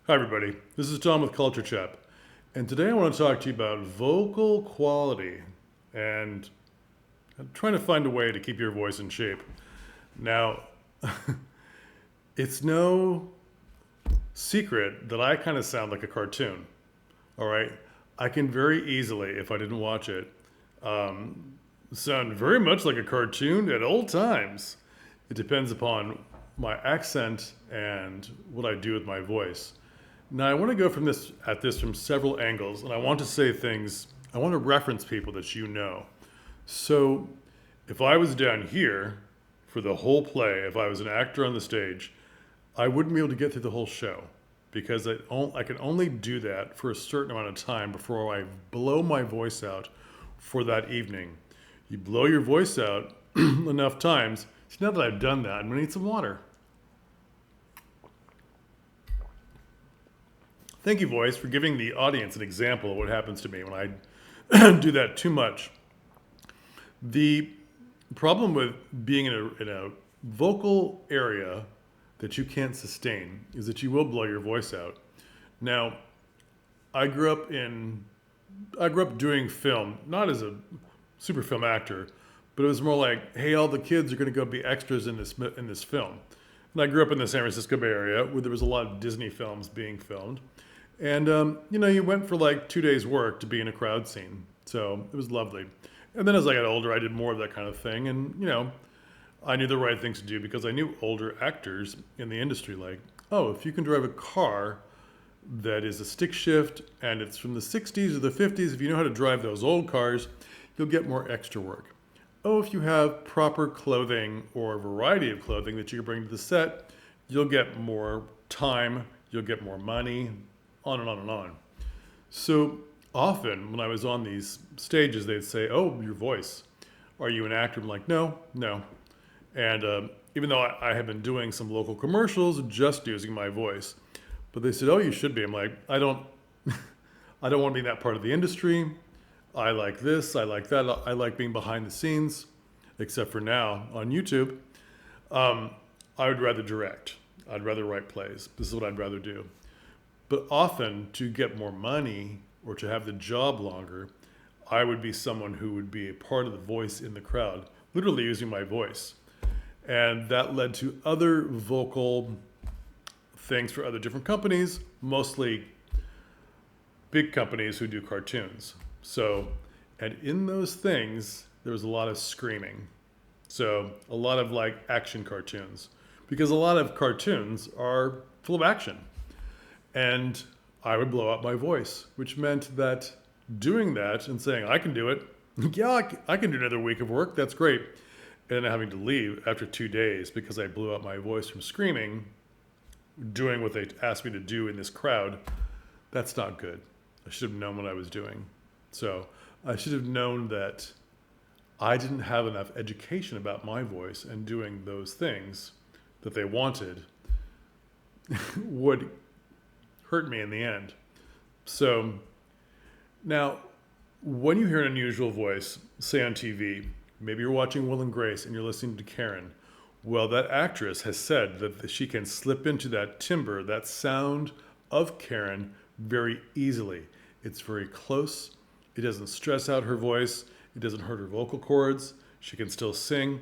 Hi, everybody. This is Tom with Culture Chap, and today I want to talk to you about vocal quality and trying to find a way to keep your voice in shape. Now, it's no secret that I kind of sound like a cartoon. All right, I can very easily, if I didn't watch it, sound very much like a cartoon at all times. It depends upon my accent and what I do with my voice. Now, I want to go from this from several angles, and I want to say things. I want to reference people that you know. So, if I was down here for the whole play, if I was an actor on the stage, I wouldn't be able to get through the whole show because I can only do that for a certain amount of time before I blow my voice out for that evening. You blow your voice out enough times. See, now that I've done that, I'm going to need some water. Thank you, voice, for giving the audience an example of what happens to me when I do that too much. The problem with being in a vocal area that you can't sustain is that you will blow your voice out. Now, I grew up in I grew up doing film, not as a super film actor, but it was more like, hey, all the kids are going to go be extras in this film. And I grew up in the San Francisco Bay Area where there was a lot of Disney films being filmed. And, you went for like 2 days' work to be in a crowd scene. So it was lovely. And then as I got older, I did more of that kind of thing. And, I knew the right things to do because I knew older actors in the industry. Like, oh, if you can drive a car that is a stick shift and it's from the 60s or the 50s, if you know how to drive those old cars, you'll get more extra work. Oh, if you have proper clothing or a variety of clothing that you can bring to the set, you'll get more time, you'll get more money, on and on and on. So often when I was on these stages, they'd say, oh, your voice. Are you an actor? I'm like, no, no. And even though I have been doing some local commercials just using my voice, but they said, oh, you should be. I'm like, I don't want to be that part of the industry. I like this, I like that. I like being behind the scenes, except for now on YouTube. I would rather direct. I'd rather write plays. This is what I'd rather do. But often, to get more money or to have the job longer, I would be someone who would be a part of the voice in the crowd, literally using my voice. And that led to other vocal things for other different companies, mostly big companies who do cartoons. So, and in those things, there was a lot of screaming. So, a lot of like action cartoons, because a lot of cartoons are full of action. And I would blow out my voice, which meant that doing that and saying, I can do it, yeah, I can do another week of work, that's great. And then having to leave after 2 days because I blew out my voice from screaming, doing what they asked me to do in this crowd, that's not good. I should have known what I was doing. So I should have known that I didn't have enough education about my voice, and doing those things that they wanted would hurt me in the end. So now, when you hear an unusual voice, say on TV, maybe you're watching Will and Grace and you're listening to Karen. Well, that actress has said that she can slip into that timbre, that sound of Karen very easily. It's very close. It doesn't stress out her voice. It doesn't hurt her vocal cords. She can still sing,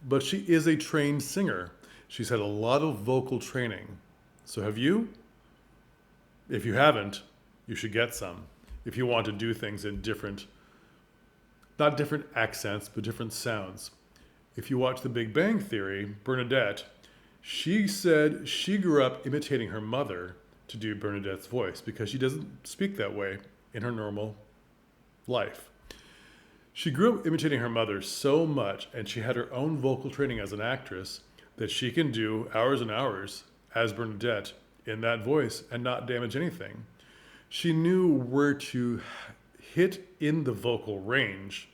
but she is a trained singer. She's had a lot of vocal training. So have you? If you haven't, you should get some. If you want to do things in different, not different accents, but different sounds. If you watch The Big Bang Theory, Bernadette, she said she grew up imitating her mother to do Bernadette's voice because she doesn't speak that way in her normal life. She grew up imitating her mother so much, and she had her own vocal training as an actress, that she can do hours and hours as Bernadette in that voice and not damage anything. She knew where to hit in the vocal range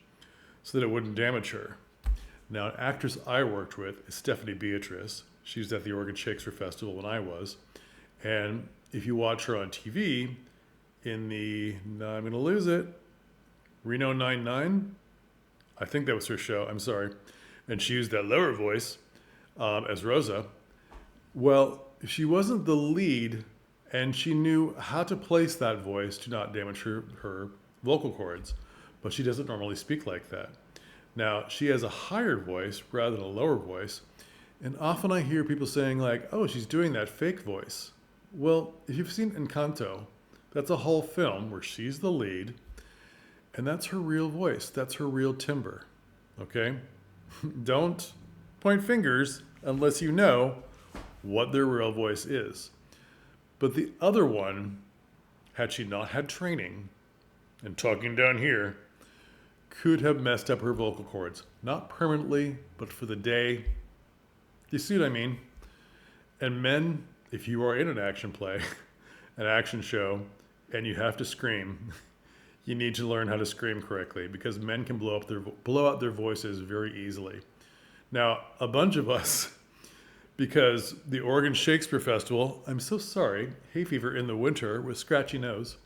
so that it wouldn't damage her. Now, an actress I worked with is Stephanie Beatrice. She was at the Oregon Shakespeare Festival when I was. And if you watch her on TV, in the, no, I'm going to lose it, Reno 99, I think that was her show, I'm sorry. And she used that lower voice as Rosa. Well, she wasn't the lead And she knew how to place that voice to not damage her vocal cords, but she doesn't normally speak like that. Now, she has a higher voice rather than a lower voice, and often I hear people saying, like, oh, she's doing that fake voice. Well, if you've seen Encanto, that's a whole film where she's the lead, and that's her real voice. That's her real timbre. Okay? Don't point fingers unless you know what their real voice is. But the other one, had she not had training, and talking down here, could have messed up her vocal cords. Not permanently, but for the day. You see what I mean? And men, if you are in an action play, an action show, and you have to scream, you need to learn how to scream correctly because men can blow out their voices very easily. Now, a bunch of us, because the Oregon Shakespeare Festival, I'm so sorry, hay fever in the winter with scratchy nose.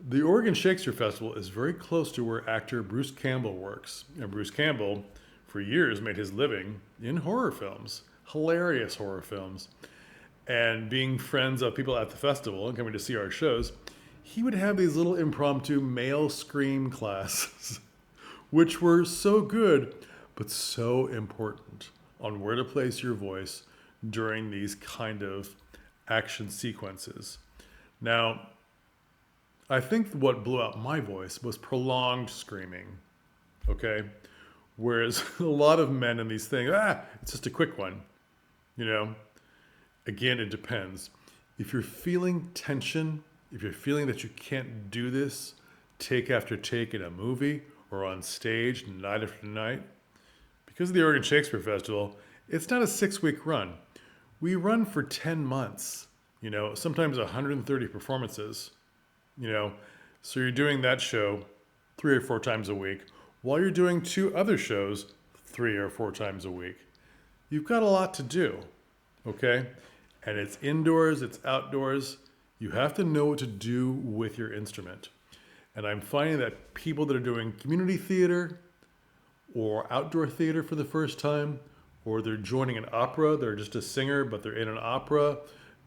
The Oregon Shakespeare Festival is very close to where actor Bruce Campbell works. And Bruce Campbell, for years, made his living in horror films, hilarious horror films. And being friends of people at the festival and coming to see our shows, he would have these little impromptu male scream classes, which were so good, but so important on where to place your voice during these kind of action sequences. Now, I think what blew out my voice was prolonged screaming, okay? Whereas a lot of men in these things, it's just a quick one, you know? Again, it depends. If you're feeling tension, if you're feeling that you can't do this take after take in a movie or on stage night after night, because of the Oregon Shakespeare Festival, it's not a 6-week run. We run for 10 months, you know, sometimes 130 performances, you know. So you're doing that show 3 or 4 times a week while you're doing 2 other shows 3 or 4 times a week. You've got a lot to do, okay? And it's indoors, it's outdoors. You have to know what to do with your instrument. And I'm finding that people that are doing community theater or outdoor theater for the first time, or they're joining an opera, they're just a singer, but they're in an opera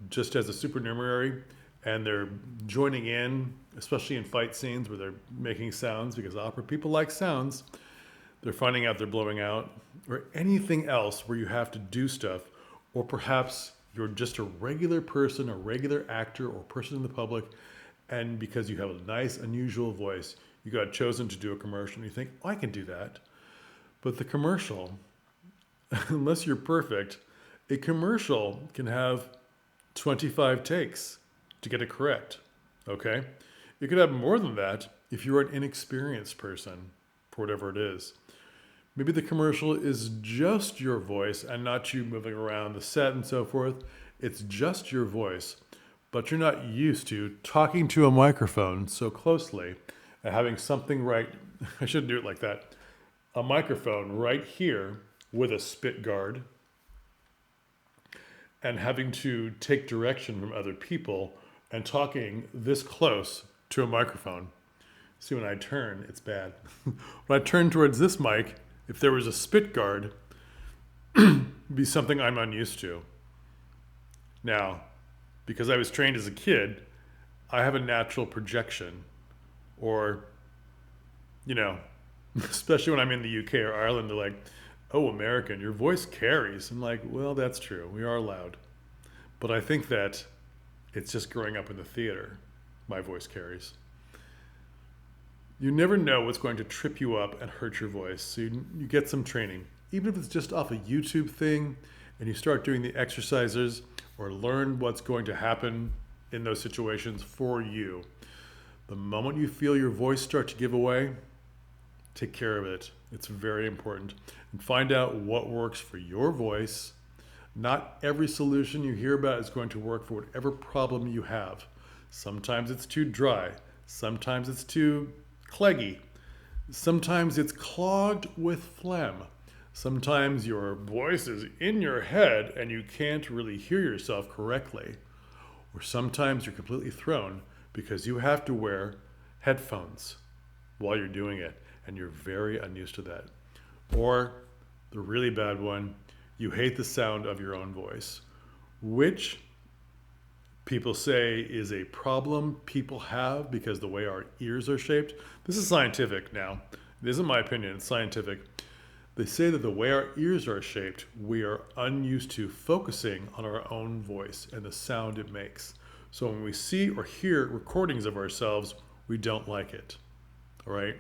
just as a supernumerary, and they're joining in, especially in fight scenes where they're making sounds, because opera people like sounds. They're finding out they're blowing out, or anything else where you have to do stuff, or perhaps you're just a regular person, a regular actor or person in the public, and because you have a nice, unusual voice, you got chosen to do a commercial, and you think, oh, I can do that. But the commercial, unless you're perfect, a commercial can have 25 takes to get it correct, okay? You could have more than that if you're an inexperienced person, for whatever it is. Maybe the commercial is just your voice and not you moving around the set and so forth. It's just your voice, but you're not used to talking to a microphone so closely and having something right. I shouldn't do it like that. A microphone right here with a spit guard and having to take direction from other people and talking this close to a microphone. See, when I turn, it's bad. When I turn towards this mic, if there was a spit guard, it'd be something I'm unused to. Now, because I was trained as a kid, I have a natural projection, or, you know, especially when I'm in the UK or Ireland, they're like, oh, American, your voice carries. I'm like, well, that's true. We are loud. But I think that it's just growing up in the theater. My voice carries. You never know what's going to trip you up and hurt your voice. So you get some training. Even if it's just off a YouTube thing and you start doing the exercises or learn what's going to happen in those situations for you. The moment you feel your voice start to give away, take care of it. It's very important. And find out what works for your voice. Not every solution you hear about is going to work for whatever problem you have. Sometimes it's too dry. Sometimes it's too cleggy. Sometimes it's clogged with phlegm. Sometimes your voice is in your head and you can't really hear yourself correctly. Or sometimes you're completely thrown because you have to wear headphones while you're doing it and you're very unused to that. Or the really bad one, you hate the sound of your own voice, which people say is a problem people have because the way our ears are shaped. This is scientific now. It isn't my opinion, it's scientific. They say that the way our ears are shaped, we are unused to focusing on our own voice and the sound it makes. So when we see or hear recordings of ourselves, we don't like it. All right?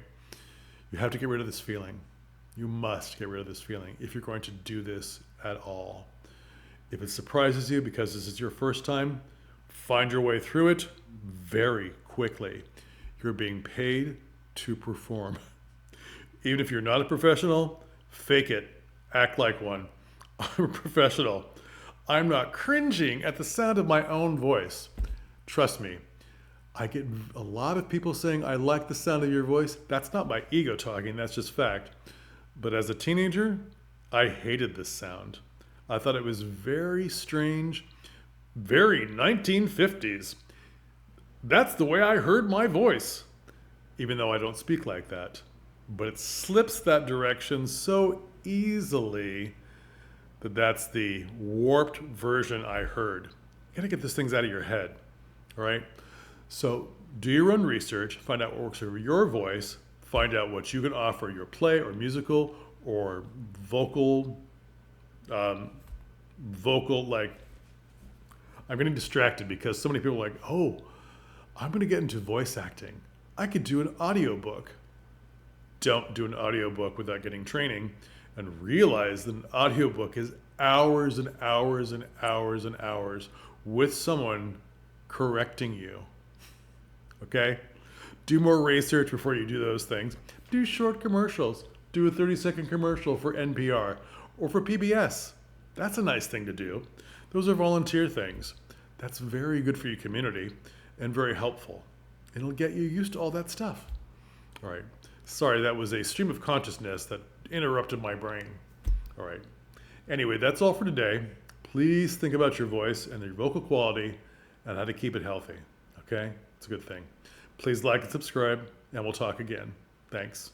You have to get rid of this feeling. You must get rid of this feeling if you're going to do this at all. If it surprises you because this is your first time, find your way through it very quickly. You're being paid to perform. Even if you're not a professional, fake it. Act like one. I'm a professional. I'm not cringing at the sound of my own voice. Trust me, I get a lot of people saying, I like the sound of your voice. That's not my ego talking, that's just fact. But as a teenager, I hated this sound. I thought it was very strange, very 1950s. That's the way I heard my voice, even though I don't speak like that. But it slips that direction so easily that that's the warped version I heard. You gotta get these things out of your head, all right? So do your own research, find out what works for your voice, find out what you can offer your play or musical or vocal, like, I'm getting distracted because so many people are like, oh, I'm gonna get into voice acting. I could do an audiobook. Don't do an audiobook without getting training, and realize that an audiobook is hours and hours and hours and hours with someone correcting you. Okay? Do more research before you do those things. Do short commercials. Do a 30-second commercial for NPR or for PBS. That's a nice thing to do. Those are volunteer things. That's very good for your community and very helpful. It'll get you used to all that stuff. All right. Sorry, that was a stream of consciousness that interrupted my brain. All right. Anyway, that's all for today. Please think about your voice and your vocal quality and how to keep it healthy. Okay? It's a good thing. Please like and subscribe, and we'll talk again. Thanks.